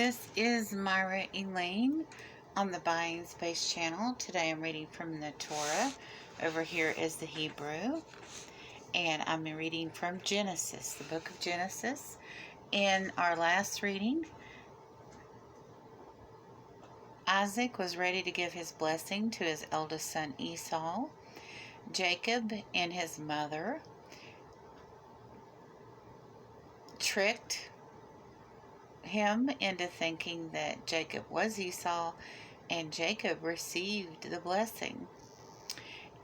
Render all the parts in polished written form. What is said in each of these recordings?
This is Myra Elaine on the Buying Space channel. Today I'm reading from the Torah. Over here is the Hebrew. And I'm reading from Genesis, the book of Genesis. In our last reading, Isaac was ready to give his blessing to his eldest son Esau. Jacob and his mother tricked him into thinking that Jacob was Esau, and Jacob received the blessing.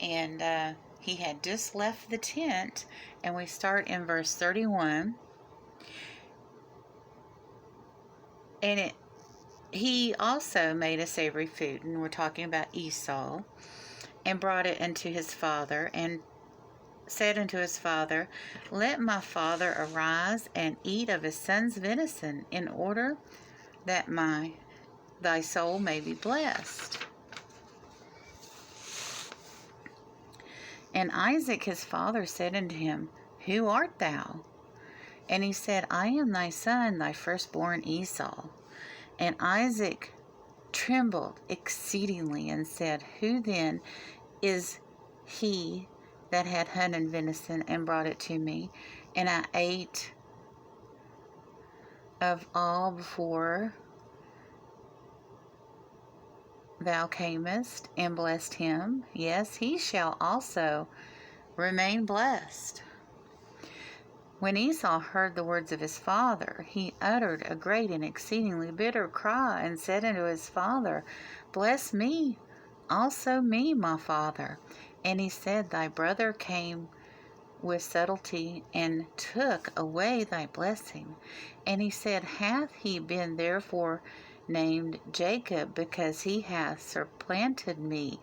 And he had just left the tent, and we start in verse 31. And he also made a savory food, and we're talking about Esau, and brought it unto his father, and said unto his father, Let my father arise and eat of his son's venison, in order that thy soul may be blessed. And Isaac his father said unto him, Who art thou? And he said, I am thy son, thy firstborn Esau. And Isaac trembled exceedingly, and said, Who then is he that had hunted venison and brought it to me? And I ate of all before thou camest, and blessed him. Yes, he shall also remain blessed. When Esau heard the words of his father, he uttered a great and exceedingly bitter cry, and said unto his father, Bless me, also me, my father. And he said, Thy brother came with subtlety, and took away thy blessing. And he said, Hath he been therefore named Jacob, because he hath supplanted me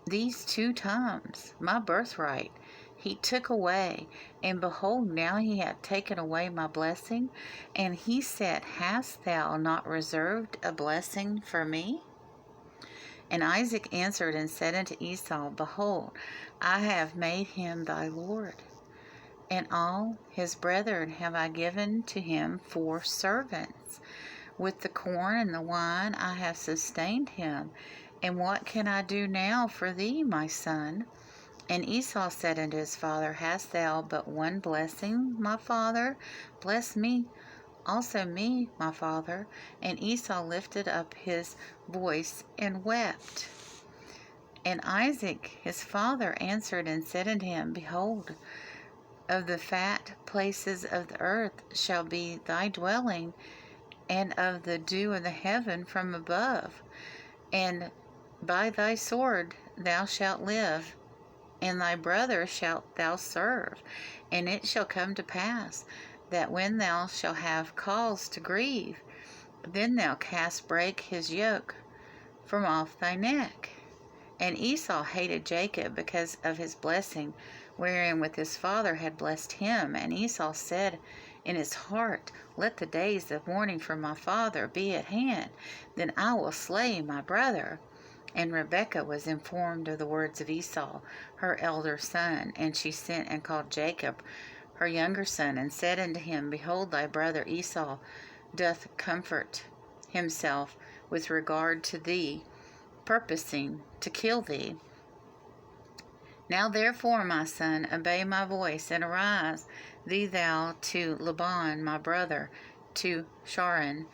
these 2 times? My birthright he took away, and behold, now he hath taken away my blessing. And he said, Hast thou not reserved a blessing for me? And Isaac answered and said unto Esau, Behold, I have made him thy lord, and all his brethren have I given to him for servants. With the corn and the wine I have sustained him. And what can I do now for thee, my son? And Esau said unto his father, Hast thou but one blessing, my father? Bless me, also me, my father. And Esau lifted up his voice and wept. And Isaac his father answered and said unto him, Behold, of the fat places of the earth shall be thy dwelling, and of the dew of the heaven from above. And by thy sword thou shalt live, and thy brother shalt thou serve. And it shall come to pass, that when thou shalt have cause to grieve, then thou canst break his yoke from off thy neck. And Esau hated Jacob because of his blessing, wherein with his father had blessed him. And Esau said in his heart, Let the days of mourning for my father be at hand, then I will slay my brother. And Rebekah was informed of the words of Esau, her elder son, and she sent and called Jacob, her younger son, and said unto him, Behold, thy brother Esau doth comfort himself with regard to thee, purposing to kill thee. Now therefore, my son, obey my voice, and arise thee thou to Laban my brother, to Charan,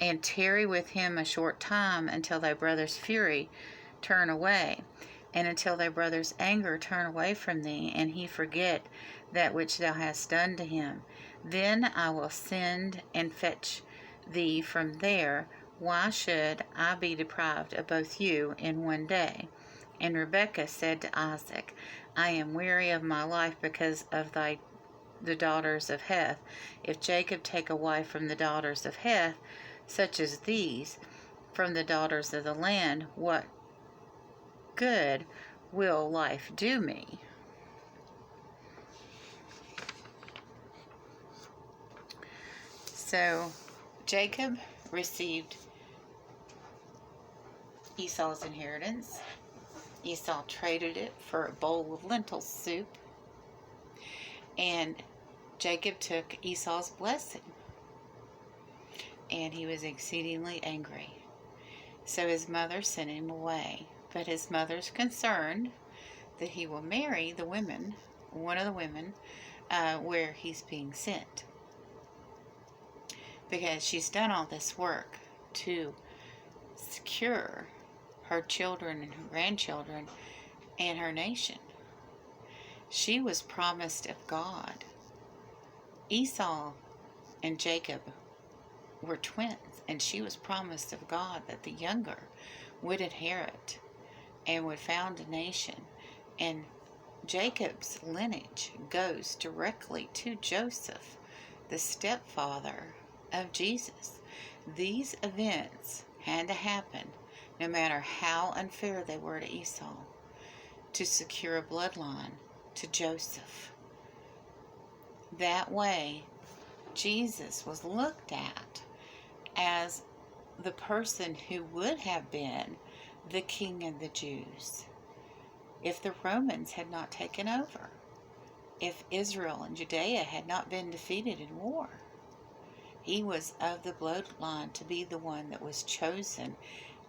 and tarry with him a short time, until thy brother's fury turn away, and until thy brother's anger turn away from thee, and he forget that which thou hast done to him. Then I will send and fetch thee from there. Why should I be deprived of both you in one day? And Rebekah said to Isaac, I am weary of my life because of the daughters of Heth. If Jacob take a wife from the daughters of Heth, such as these, from the daughters of the land, what good will life do me? So Jacob received Esau's inheritance. Esau traded it for a bowl of lentil soup, and Jacob took Esau's blessing. and he was exceedingly angry. So his mother sent him away. But his mother's concerned that he will marry the women, one of the women, where he's being sent. Because she's done all this work to secure her children and her grandchildren and her nation. She was promised of God. Esau and Jacob were twins, and she was promised of God that the younger would inherit and would found a nation. And Jacob's lineage goes directly to Joseph, the stepfather of Jesus. These events had to happen, no matter how unfair they were to Esau, to secure a bloodline to Joseph. That way, Jesus was looked at as the person who would have been the king of the Jews if the Romans had not taken over, if Israel and Judea had not been defeated in war. He was of the bloodline to be the one that was chosen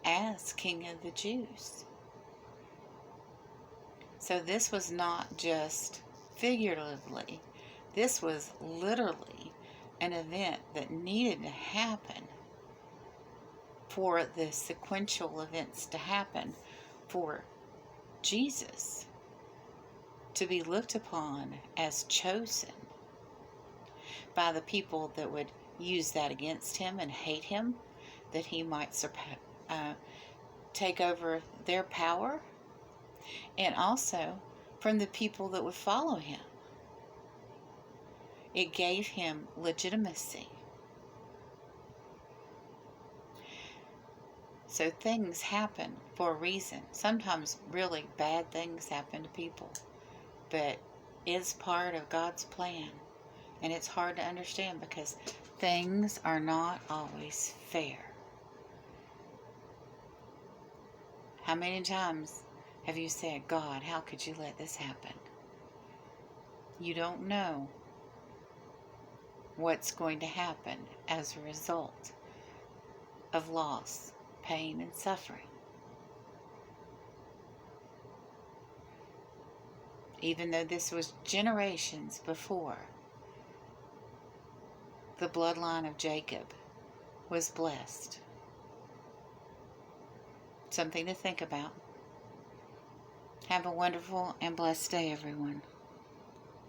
as king of the Jews. So this was not just figuratively, this was literally an event that needed to happen for the sequential events to happen for Jesus to be looked upon as chosen by the people that would use that against him and hate him, that he might take over their power, and also from the people that would follow him. It gave him legitimacy. So things happen for a reason. Sometimes really bad things happen to people, but it's part of God's plan. And it's hard to understand because things are not always fair. How many times have you said, God, how could you let this happen? You don't know what's going to happen as a result of loss, pain, and suffering. Even though this was generations before, the bloodline of Jacob was blessed. Something to think about. Have a wonderful and blessed day, everyone.